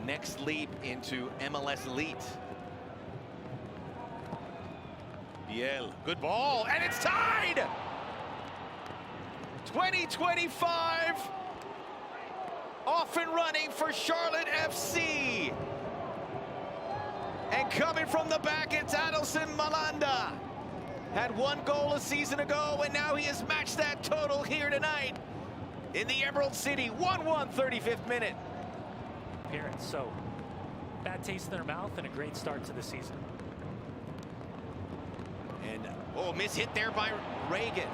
next leap into MLS Elite. Biel, good ball, and it's tied! 2025, off and running for Charlotte FC. And coming from the back, it's Adelson Malanda. Had one goal a season ago, and now he has matched that total here tonight in the Emerald City. 1-1, 35th minute. Appearance, so bad taste in their mouth and a great start to the season. And, oh, miss hit there by Reagan.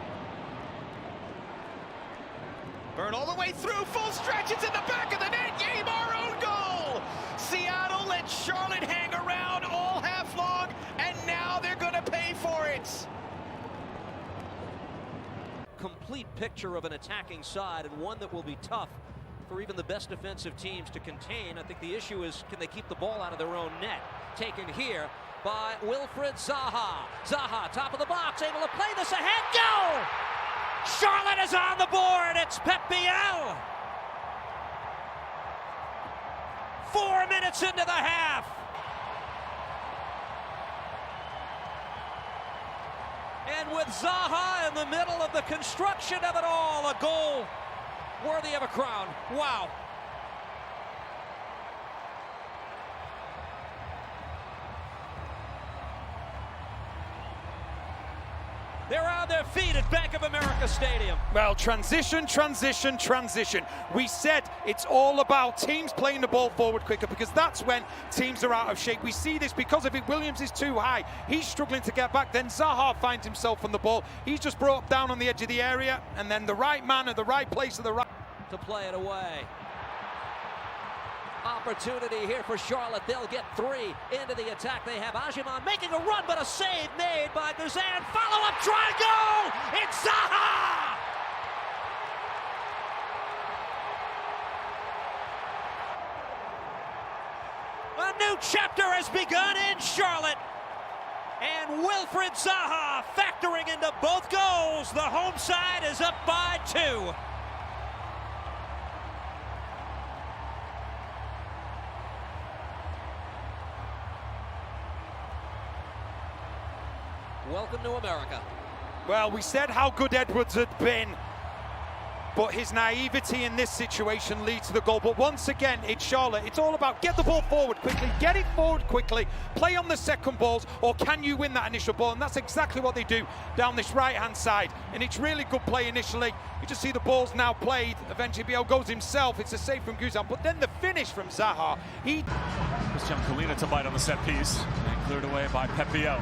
Burn all the way through, full stretch, it's in the back of the net, Yeimar own goal! Seattle let Charlotte hang around all half long, and now they're gonna pay for it! Complete picture of an attacking side, and one that will be tough for even the best defensive teams to contain. I think the issue is, can they keep the ball out of their own net? Taken here by Wilfried Zaha. Zaha, top of the box, able to play this ahead, goal! Charlotte is on the board, it's Pep Biel! 4 minutes into the half. And with Zaha in the middle of the construction of it all, a goal worthy of a crown. Wow. They're on their feet at Bank of America Stadium. Well, transition. We said it's all about teams playing the ball forward quicker, because that's when teams are out of shape. We see this because of it. Williams is too high. He's struggling to get back. Then Zaha finds himself on the ball. He's just brought down on the edge of the area, and then the right man at the right place at the right... To play it away. Opportunity here for Charlotte. They'll get three into the attack. They have Ajiman making a run, but a save made by Guzan. Follow-up try, goal! It's Zaha! A new chapter has begun in Charlotte. And Wilfried Zaha factoring into both goals. The home side is up by 2. Welcome to America. Well, we said how good Edwards had been, but his naivety in this situation leads to the goal. But once again, it's Charlotte. It's all about get the ball forward quickly, get it forward quickly, play on the second balls, or can you win that initial ball? And that's exactly what they do down this right-hand side. And it's really good play initially. You just see the ball's now played. Eventually, Biel goes himself. It's a save from Guzan. But then the finish from Zaha. Christian Kalina to bite on the set piece. And cleared away by Pep Biel.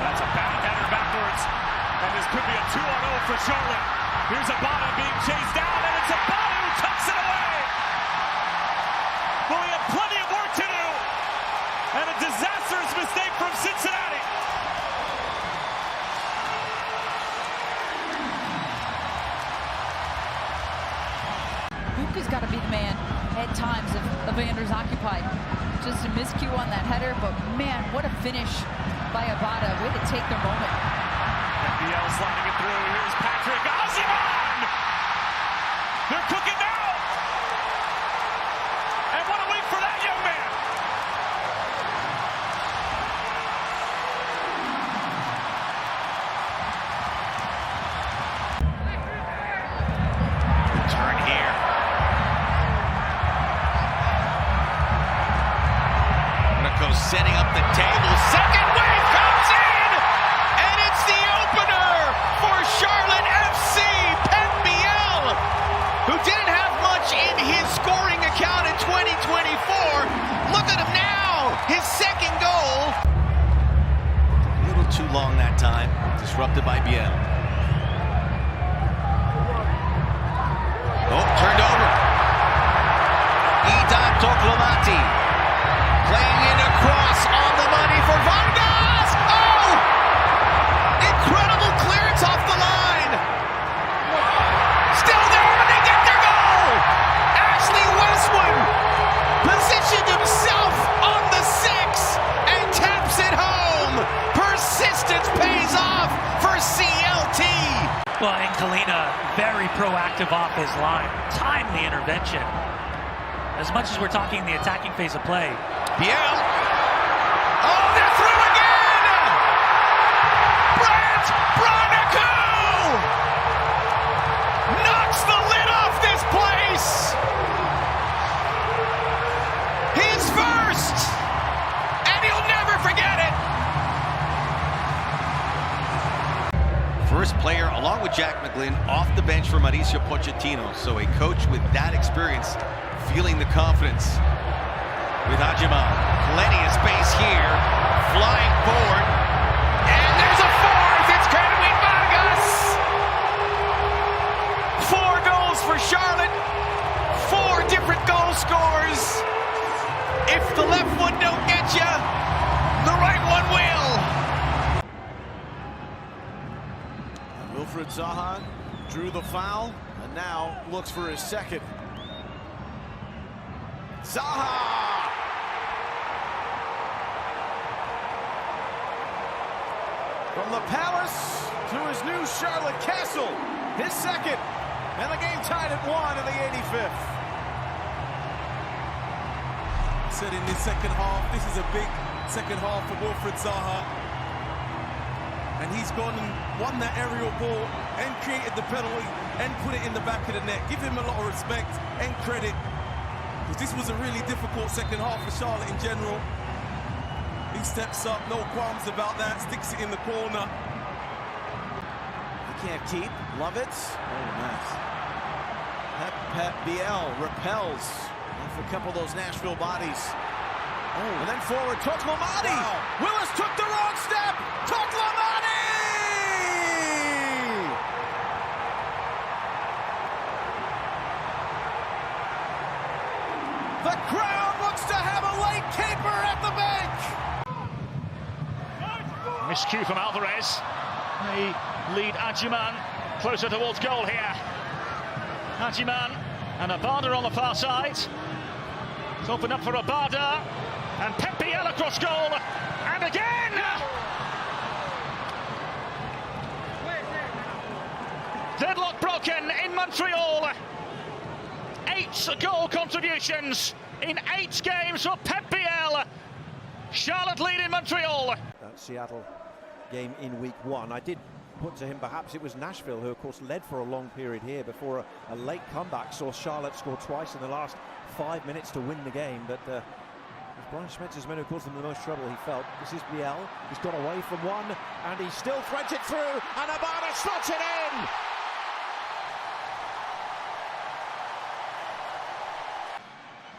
That's a backhander backwards, and this could be a 2-0 for Charlotte. Here's Abada being chased down, and it's Abada who tucks it away. But we have plenty of work to do, and a disastrous mistake from Cincinnati. Buka's got to be the man at times if Evander's occupied. Just a miscue on that header, but man, what a finish by Abada. Way to take their moment. Biel sliding it through. Here's Patrick Osimhen! They're cooking now! And what a week for that young man! Turn here. Monaco setting up the table. Second wave comes in! And it's the opener for Charlotte FC. Pep Biel, who didn't have much in his scoring account in 2024. Look at him now! His second goal. A little too long that time. Disrupted by Biel. Oh, turned over. Ida Toklomati playing in across on the money for Vargas. Oh! Incredible clearance off the line. Still there, and they get their goal. Ashley Westwood positioned himself on the 6 and taps it home. Persistence pays off for CLT. Well, and Kalina very proactive off his line. Timely intervention. as much as we're talking the attacking phase of play. Biel. Oh, they're through again! Brant Bronico knocks the lid off this place! His first! And he'll never forget it! First player, along with Jack McGlynn, off the bench for Mauricio Pochettino. So a coach with that experience feeling the confidence with Adjiman. Plenty of space here. Flying forward. And there's a fourth! It's Edwin Vargas! 4 goals for Charlotte. 4 different goal scorers. If the left one don't get you, the right one will. Wilfried Zaha drew the foul and now looks for his second. Zaha! From the Palace to his new Charlotte Castle, his second, and the game tied at 1 in the 85th. Said in this second half, this is a big second half for Wilfried Zaha. And he's gone and won that aerial ball and created the penalty and put it in the back of the net. Give him a lot of respect and credit, because this was a really difficult second half for Charlotte in general. He steps up, no qualms about that, sticks it in the corner. He can't keep. Love it. Oh, nice. Pep Biel repels off a couple of those Nashville bodies. Oh, and then forward, Toklamani. Wow. Willis took the wrong step. Toklamani! The crowd looks to have a late caper at the bench. Miscue from Alvarez. They lead Adjiman closer towards goal here. Adjiman and Abada on the far side. It's opened up for Abada. And Pep Biel across goal. And again! Deadlock broken in Montreal. 8 goal contributions in 8 games for Pep Biel. Charlotte lead in Montreal. That Seattle game in week 1. I did put to him perhaps it was Nashville who of course led for a long period here before a late comeback saw Charlotte score twice in the last 5 minutes to win the game. But Brian Schmetzer's men who caused them the most trouble, he felt. This is Biel. He's got away from one and he still threads it through, and Abada slots it in!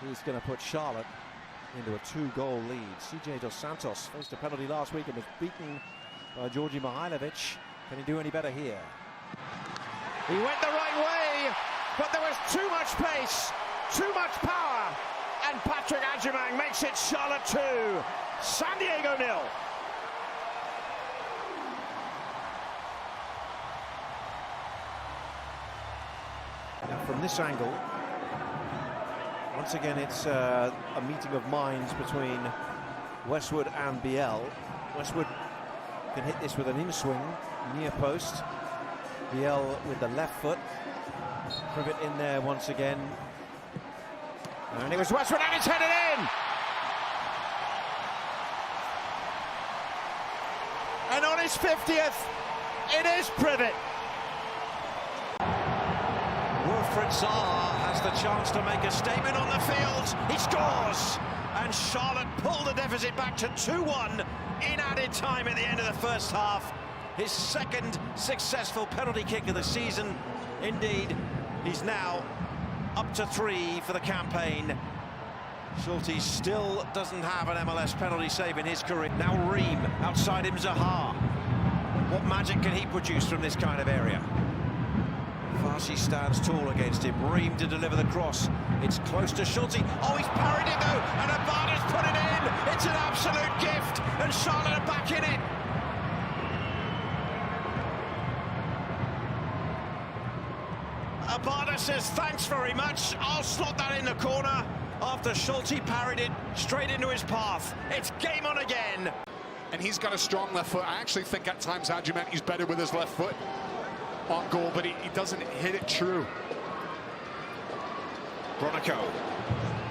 He's going to put Charlotte into a 2-goal lead. CJ Dos Santos faced a penalty last week and was beaten by Georgi Mihailovic. Can he do any better here? He went the right way, but there was too much pace, too much power, and Patrick Adjiman makes it Charlotte 2, San Diego 0. Now from this angle, once again it's a meeting of minds between Westwood and Biel. Westwood can hit this with an in-swing, near post. Biel with the left foot. Privet in there once again. And it was Westwood, and it's headed in! And on his 50th, it is Privet. Wilfried Zaha has the chance to make a statement on the field. He scores! And Charlotte pull the deficit back to 2-1 in added time at the end of the first half. His second successful penalty kick of the season. Indeed, he's now up to 3 for the campaign. Schulte still doesn't have an MLS penalty save in his career. Now Ream, outside him Zaha. What magic can he produce from this kind of area? Farsi stands tall against him. Ream to deliver the cross. It's close to Schulte. Oh, he's parried it though, and Abada's put it in. It's an absolute gift, and Charlotte are back in it. Abada says thanks very much. I'll slot that in the corner after Schulte parried it straight into his path. It's game on again. And he's got a strong left foot. I actually think at times Adjiman is better with his left foot on goal, but he doesn't hit it true. Bronico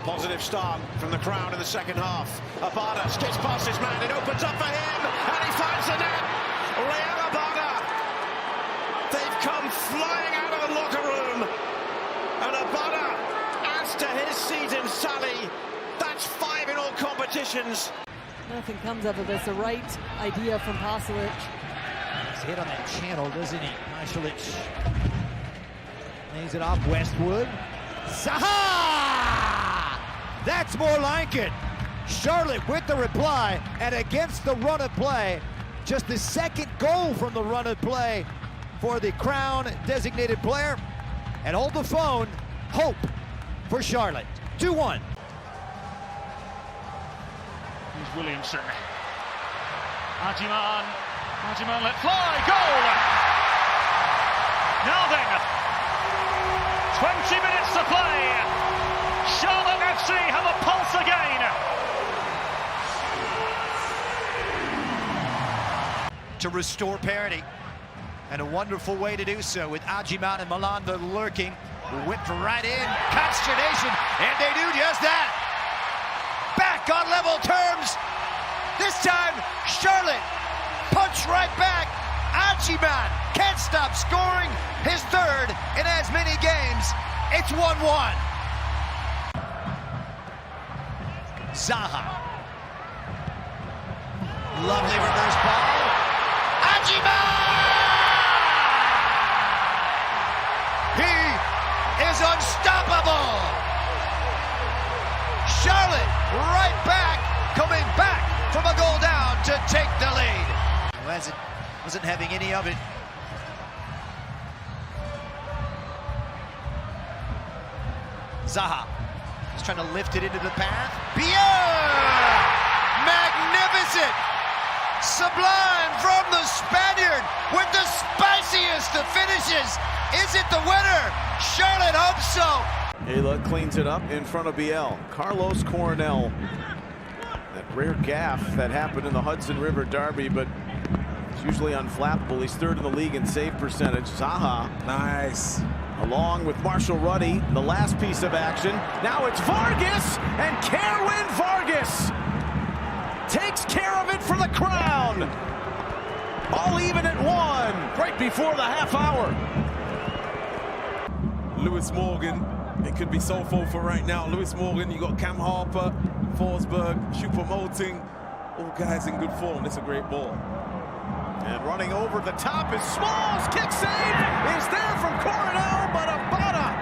Positive start from the crowd in the second half. Abada skips past his man, it opens up for him, and he finds the net. Real Abada. They've come flying out of the locker room, and Abada adds to his season tally. That's 5 in all competitions. Nothing comes of it. That's the right idea from Pasalic. He's hit on that channel, doesn't he? Pasalic lays it off Westwood. Zaha! That's more like it. Charlotte with the reply, and against the run of play. Just the second goal from the run of play for the Crown designated player. And hold the phone, hope for Charlotte. 2-1. Here's Williamson. Ajiman let fly, goal! Now then, 20 minutes to play. Charlotte FC have a pulse again. To restore parity, and a wonderful way to do so with Ajiman and Malanda lurking. Whipped right in, consternation, and they do just that. Back on level terms. This time, Charlotte punch right back. Ajiman can't stop scoring his third in as many games. It's 1-1. Zaha. Lovely reverse ball. Ajiman! He is unstoppable. Charlotte right back, coming back from a goal down to take the lead. Wasn't having any of it. Zaha is trying to lift it into the path. Pierre! Magnificent! Sublime from the Spaniard with the spiciest of finishes. Is it the winner? Charlotte hopes so. Ayla cleans it up in front of Biel. Carlos Coronel. That rare gaffe that happened in the Hudson River Derby, but it's usually unflappable. He's third in the league in save percentage. Zaha. Nice. Along with Marshall Ruddy, the last piece of action. Now it's Vargas, and Kerwin Vargas takes care of it for the Crown. All even at 1, right before the half hour. Lewis Morgan, it could be so-fo for right now. Lewis Morgan, you got Cam Harper, Forsberg, Choupo-Moting, all guys in good form. It's a great ball. And running over the top is Smalls. Kick save is there from Coronel, but Abada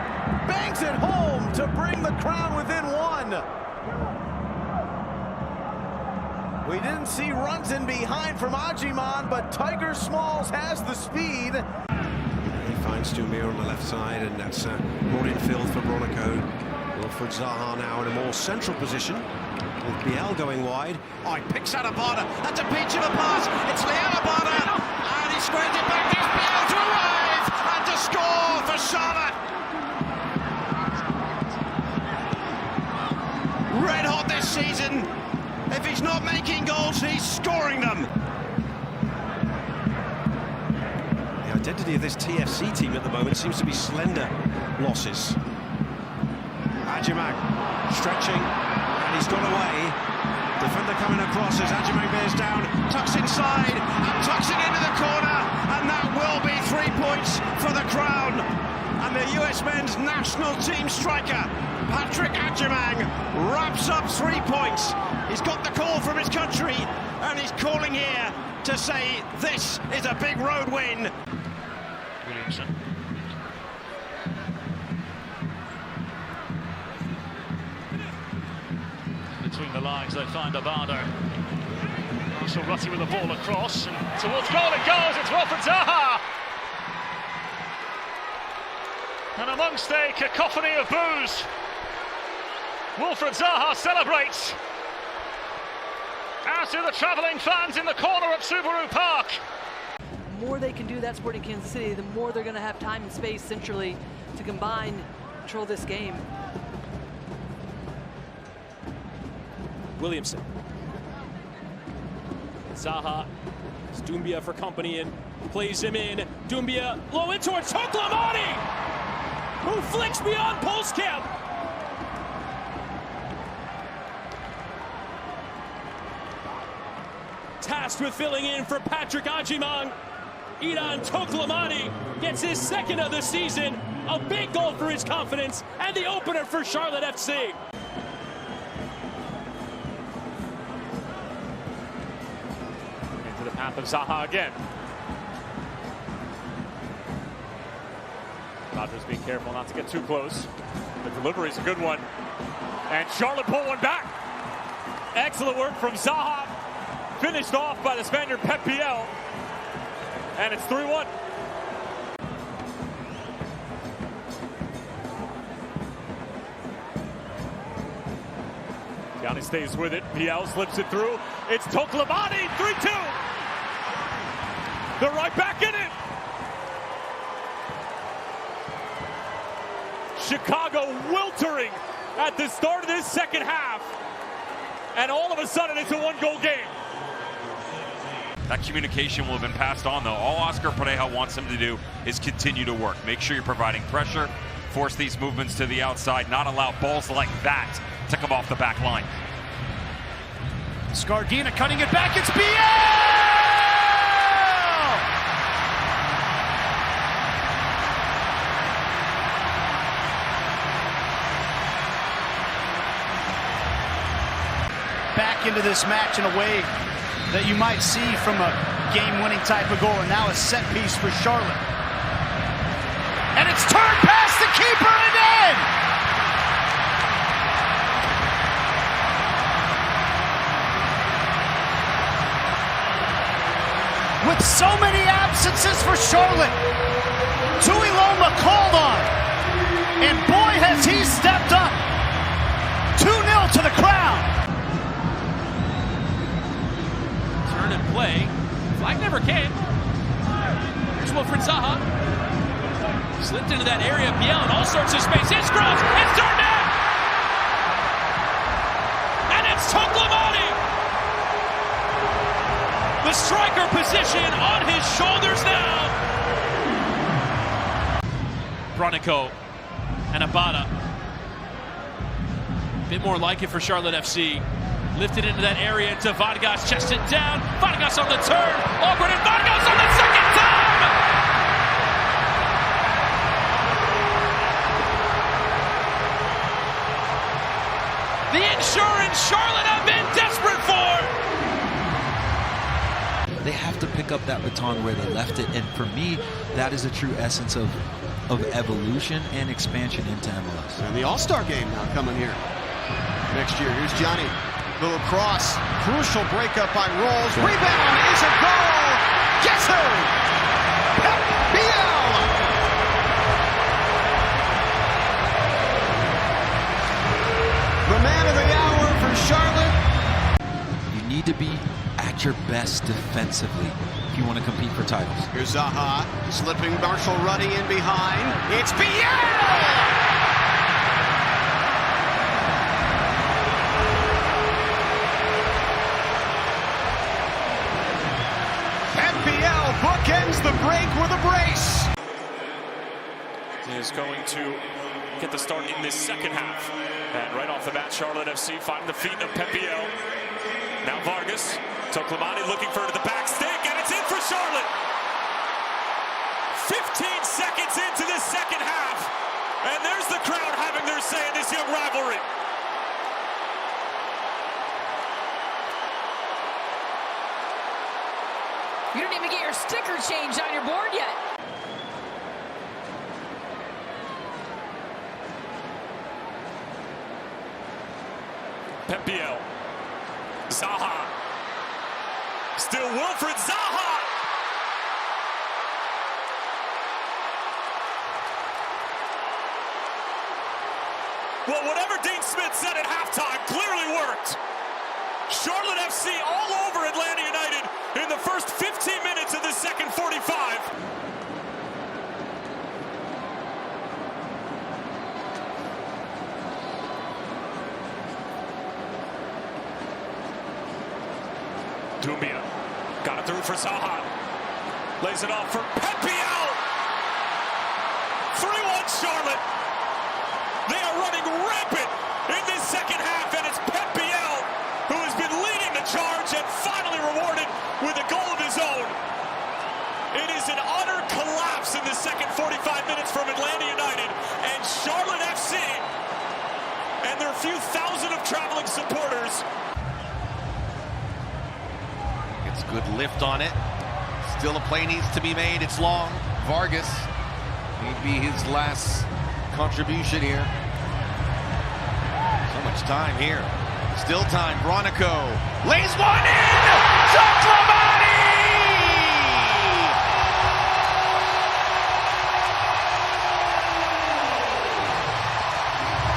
bangs it home to bring the Crown within 1. We didn't see runs in behind from Ajiman, but Tiger Smalls has the speed. He finds Dumia on the left side, and that's brought in field for Bronico. Wilfred Zaha now in a more central position, with Biel going wide. Oh, he picks out Abada. That's a peach of a pass. It's Leal Abada, and he squares it back. It's Biel to arrive and to score for Charlotte. Red hot this season. If he's not making goals, he's scoring them. The identity of this TFC team at the moment seems to be slender losses. Ajiman stretching, and he's got away. Defender coming across as Ajiman bears down, tucks inside, and tucks it into the corner, and that will be 3 points for the Crown. And the US men's national team striker, Patrick Ajiman, wraps up 3 points. He's got the call from his country, and he's calling here to say this is a big road win. Williamson. Between the lines, they find Abada. Marshall Rutty with the ball across, and towards goal it goes. It's Wilfred Zaha. And amongst a cacophony of boos, Wilfred Zaha celebrates. As do the travelling fans in the corner of Subaru Park. The more they can do that, Sporting Kansas City, the more they're going to have time and space centrally to combine, control this game. Williamson. Zaha. It's Doumbia for company and plays him in. Doumbia low in towards Toklamani, who flicks beyond Polskamp. tasked with filling in for Patrick Ajimang. Idan Toklamani gets his second of the season. A big goal for his confidence and the opener for Charlotte FC. Into the path of Zaha again. Rodgers being careful not to get too close. The delivery is a good one. And Charlotte pull one back. Excellent work from Zaha. Finished off by the Spaniard Pep Biel. And it's 3-1. Gianni stays with it. Biel slips it through. It's Toklamani, 3-2. They're right back in it. Chicago weltering at the start of this second half. And all of a sudden, it's a one-goal game. That communication will have been passed on, though. All Oscar Pareja wants him to do is continue to work. Make sure you're providing pressure, force these movements to the outside, not allow balls like that to come off the back line. Scardina cutting it back. It's Biel! Back into this match in a way that you might see from a game-winning type of goal, and now a set piece for Charlotte. And it's turned past the keeper and in! With so many absences for Charlotte, Tuiloma called on, and boy has he stepped up. 2-0 to the Crown. Turn and play. Flag never came. Here's Wilfried Zaha. Slipped into that area. Biel in all sorts of space. It's crossed. It's turned in. And it's Toklamani. The striker position on his shoulders now. Bronico and Abada. Bit more like it for Charlotte FC. Lifted into that area to Vargas, chested down. Vargas on the turn. Awkward, and Vargas on the second time! The insurance Charlotte have been desperate for! They have to pick up that baton where they left it, and for me, that is the true essence of evolution and expansion into MLS. And the All-Star game now coming here next year. Here's Johnny. Little cross, crucial breakup by Rolls. Rebound is a goal. Guess who? Pep Biel. The man of the hour for Charlotte. You need to be at your best defensively if you want to compete for titles. Here's Zaha, slipping Marshall Ruddy in behind. It's Biel! Bookends the break with a brace. Is going to get the start in this second half. And right off the bat, Charlotte FC find the feet of Pep Biel. Now Vargas. Toklamani looking for the back stick, and it's in for Charlotte. 15 seconds into this second half. And there's the crowd having their say in this young rivalry. You didn't even get your sticker changed on your board yet. Pep Biel. Zaha. Still Wilfried Zaha. Well, whatever Dean Smith said at halftime clearly worked. Charlotte FC all over Atlanta United in the first 15 minutes of the second 45. Doumbia got it through for Zaha. Lays it off for Pep Biel. 3-1 Charlotte. They are running rampant in this second half, and it's Pep Biel who has been leading the charge and finally rewarded a few thousand of traveling supporters. Gets good lift on it. Still a play needs to be made. It's long. Vargas may be his last contribution here. So much time here. Still time. Bronico lays one in. Toklamani!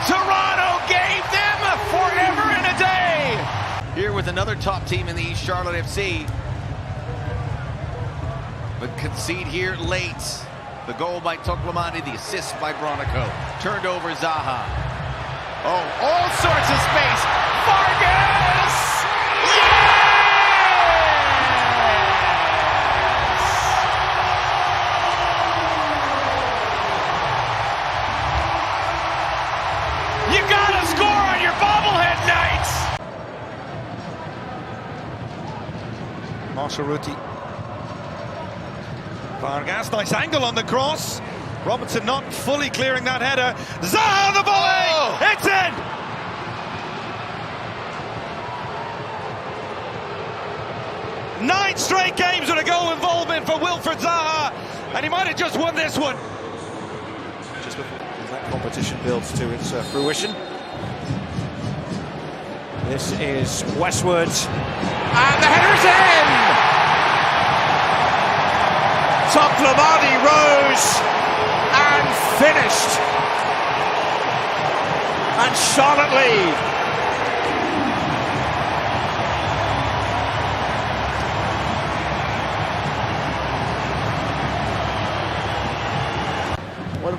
Toronto gave them forever and a day. Here with another top team in the East, Charlotte FC. But concede here late. The goal by Toklamani, the assist by Bronico. Turned over Zaha. Oh, all sorts of space. Vargas! Yes! You gotta score on your bobblehead nights! Marshall Ruti. Vargas, nice angle on the cross. Robertson not fully clearing that header. Zaha the volley! Oh. It's in! Nine straight games with a goal involvement for Wilfried Zaha, and he might have just won this one. Just as that competition builds to its fruition. This is Westwood, and the header's in! Toklamani rose and finished, and Charlotte lead.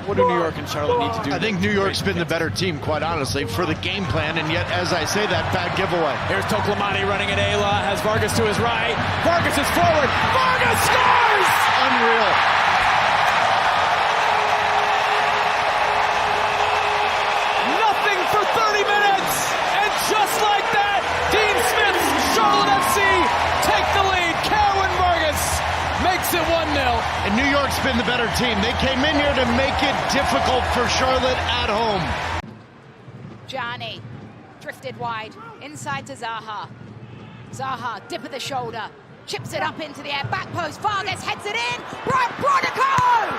What do New York and Charlotte need to do? I think New York's been the better team, quite honestly, for the game plan, and yet, as I say that, bad giveaway. Here's Toklamani running at Ayla, has Vargas to his right. Vargas is forward. Vargas scores! Unreal. Nothing for 30 minutes, and just like that, Dean Smith's Charlotte FC take the lead. Kerwin Vargas makes it 1-0. And New York's been the better team. They came in here to make it difficult for Charlotte at home. Gianni drifted wide, inside to Zaha. Zaha, dip of the shoulder, chips it up into the air, back post, Vargas heads it in, Brian Bronico!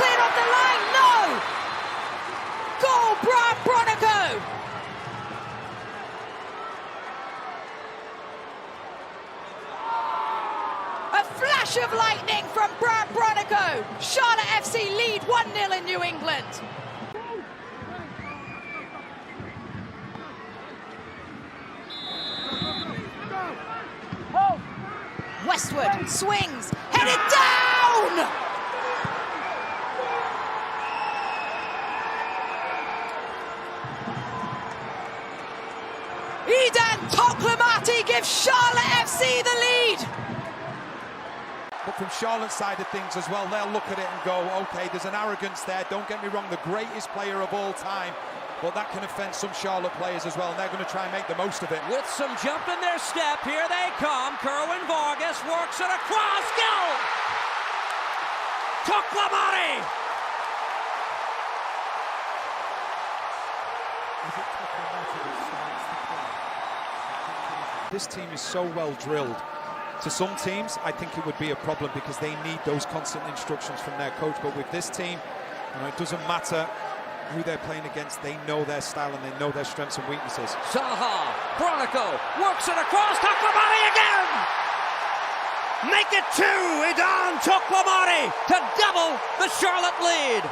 Cleared off the line, no! Goal, Brian Bronico! A flash of lightning from Brian Bronico! Charlotte FC lead 1-0 in New England. Westwood swings, headed down! Idan Toklamani gives Charlotte FC the lead! But from Charlotte's side of things as well, they'll look at it and go, okay, there's an arrogance there. Don't get me wrong, the greatest player of all time. But that can offend some Charlotte players as well, and they're going to try and make the most of it. With some jump in their step, here they come. Kerwin Vargas works it across, goal! Toklamani! This team is so well drilled. To some teams, I think it would be a problem because they need those constant instructions from their coach. But with this team, it doesn't matter who they're playing against. They know their style and they know their strengths and weaknesses. Zaha, Bronico works it across, Toklamani again! Make it 2, Idan Toklamani to double the Charlotte lead.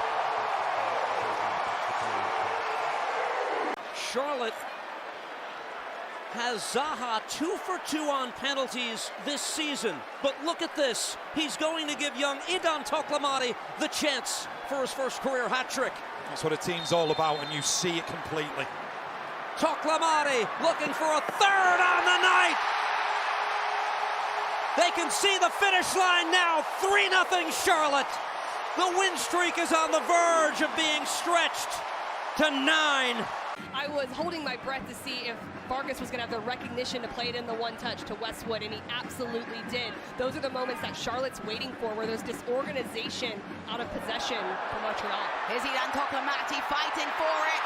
Charlotte has Zaha 2 for 2 on penalties this season. But look at this. He's going to give young Idan Toklamani the chance for his first career hat trick. That's what a team's all about, and you see it completely. Toklamani looking for a third on the night. They can see the finish line now. 3-0 Charlotte. The win streak is on the verge of being stretched to 9. I was holding my breath to see if Vargas was going to have the recognition to play it in the one touch to Westwood, and he absolutely did. Those are the moments that Charlotte's waiting for, where there's disorganization out of possession for Montreal. Here's Idan Toklamani fighting for it.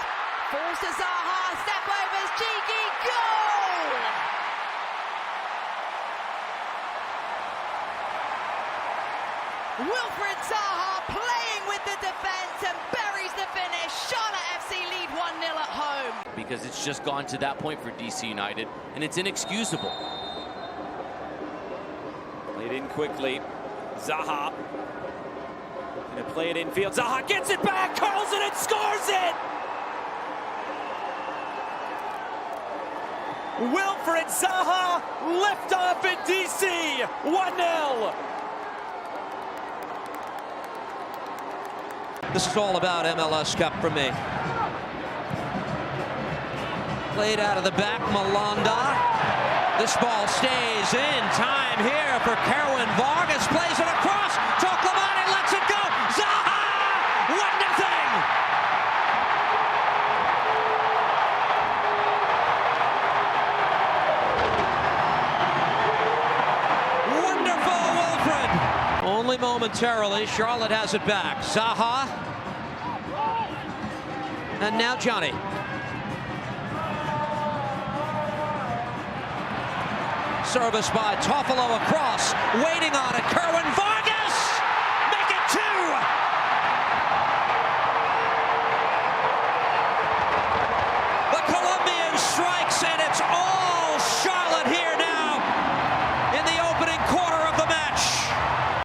Falls to Zaha, step overs, cheeky goal! Wilfried Zaha playing with the defense and buries the finish. Charlotte FC lead 1-0 at home. Because it's just gone to that point for DC United, and it's inexcusable. Played in quickly. Zaha. Gonna play it infield. Zaha gets it back, curls it and scores it! Wilfried Zaha lift off in DC. 1-0. This is all about MLS Cup for me. Played out of the back, Malanda. This ball stays in. Time here for Kerwin Vargas. Plays it across. Toklamani lets it go. Zaha! 1-0. Wonderful, Wilfried. Only momentarily. Charlotte has it back. Zaha. And now Johnny. Service by Toffolo across. Waiting on it. Kerwin